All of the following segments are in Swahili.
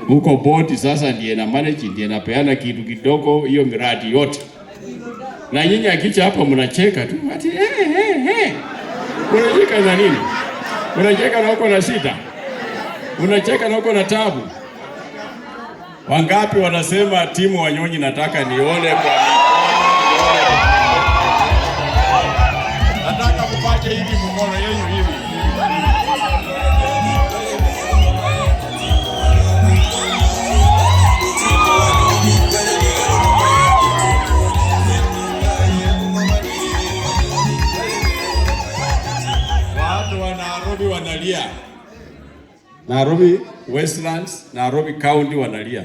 huko bodi sasa ndiye na manage, ndiye napeana kitu kidogo hiyo miradi yote. Na nyinyi akicha hapa mnacheka tu ati unacheka na nini? Unacheka na uko na shida, unacheka na uko na tabu. Wangapi wanasema timu Wanyonyi nataka nione kwa nataka kupata hivi mkono yenu hivi. Watu wa Nairobi wanalia. Nairobi Westlands, Nairobi County wanalia.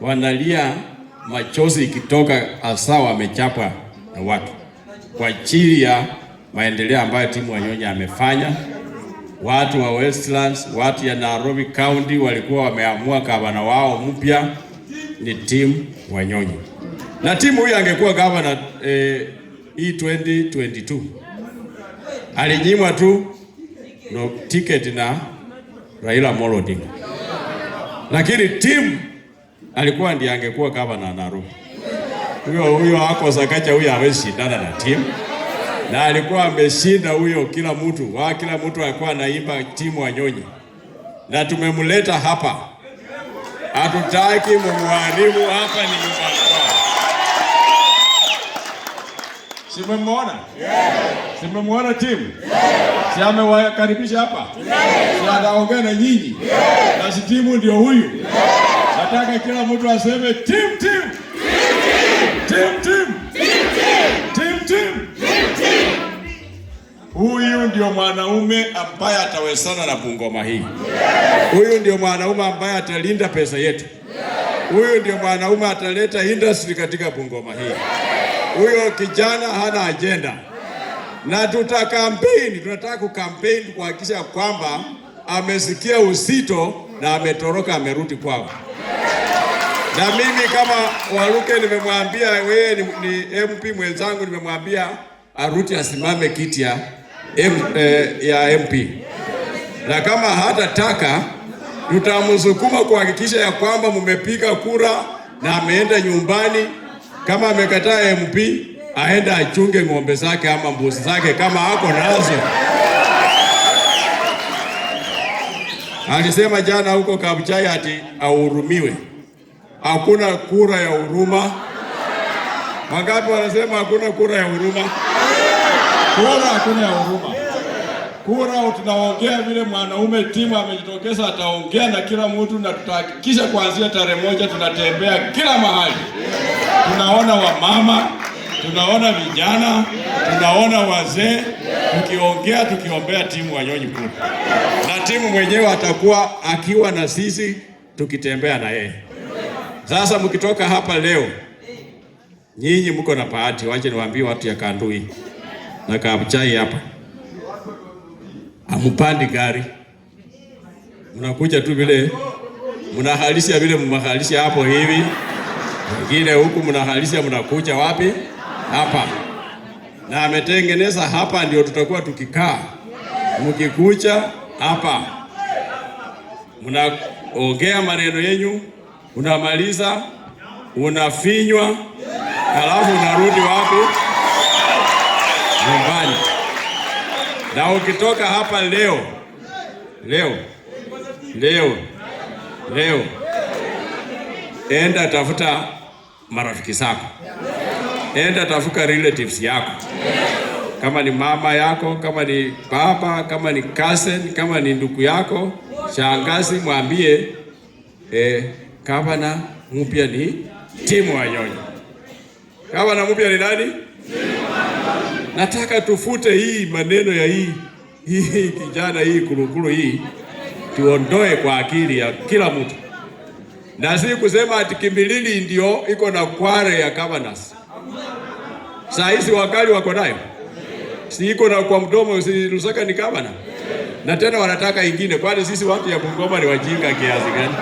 Wanalia machozi ikitoka, hasa wamechapwa na watu kwa ajili ya maendeleo ambayo timu Wanyonyi amefanya. Watu wa Westlands, watu ya Nairobi County walikuwa wameamua gavana wao mpya ni timu Wanyonyi. Na timu huyu angekuwa gavana hii 2022 alinyimwa tu no ticket na Raila Amolo Odinga. Lakini timu alikuwa ndiye angekuwa gavana Nairobi. Huyo hako Sakaja huyo hawezi shindana na timu. Na alikuwa ameshinda huyo kila mtu alikuwa anaimba timu Wanyonyi. Na tumemleta hapa. Hatutaki mumwalimu hapa, ni nyumbani kwao. Simemuona? Simemuona timu? Si amewakaribisha hapa? Si anaongea na nyinyi? Na si timu ndio huyu? Nataka kila mtu aseme timu. Huyu ndio mwanaume ambaye atawezana na Bungoma hii. Huyu ndio mwanaume ambaye atalinda pesa yetu. Huyu ndio mwanaume ataleta industry katika Bungoma hii. Huyo kijana hana agenda. Na tunataka kukampeni kuhakikisha kwamba amesikia uzito na ametoroka, amerudi kwao. Na mimi kama Waluke nimemwambia wewe ni MP mwenzangu, nimemwambia arudi asimame kiti ya MP. Na kama hatataka tutamsukuma kuhakikisha ya kwamba mumepiga kura na ameenda nyumbani. Kama amekataa MP aenda achunge ng'ombe zake ama mbuzi zake kama hako nazo. Alisema jana huko Kabuchai ati ahurumiwe. Hakuna kura ya huruma. Wangapi wanasema hakuna kura ya huruma? Kura hakuna ya huruma. Kura tunaongea vile mwanaume timu amejitokeza, ataongea na kila mtu, na tutahakikisha kuanzia tarehe 1 tunatembea kila mahali. Tunaona wamama, tunaona vijana, tunaona wazee, tukiombea timu Wanyonyi kura. Na timu mwenyewe atakuwa akiwa na sisi tukitembea na yeye. Sasa mkitoka hapa leo, nyinyi mko na bahati. Wacha niwaambie watu ya Kandui na Kabuchai hapa. Amupandi gari. Mnakuja tu vile mnahalisia vile mnahalisia hapo hivi. Wengine huku mnahalisia mnakuja wapi? Hapa. Na ametengeneza hapa ndio tutakuwa tukikaa. Mkikuja hapa. Mnaongea maneno yenu, unamaliza, unafinywa, halafu unarudi wapi? Nyumbani. Na ukitoka hapa leo enda tafuta marafiki zako, enda tafuta relatives yako, kama ni mama yako, kama ni baba, kama ni cousin, kama ni ndugu yako, shangazi, mwambie gavana mpya ni timu Wanyonyi. Gavana mpya ni nani? Nataka tufute hii maneno ya hii kijana hii kurukuru hii, tuondoe kwa akili ya kila mtu. Na si kusema ati Kimbilili ndio iko na kware ya governors. Saa hizi wakali wako nayo. Si iko na kwa mdomo, si Lusaka ni governor. Na tena wanataka ingine. Kwani sisi watu ya Bungoma ni wajinga kiasi gani?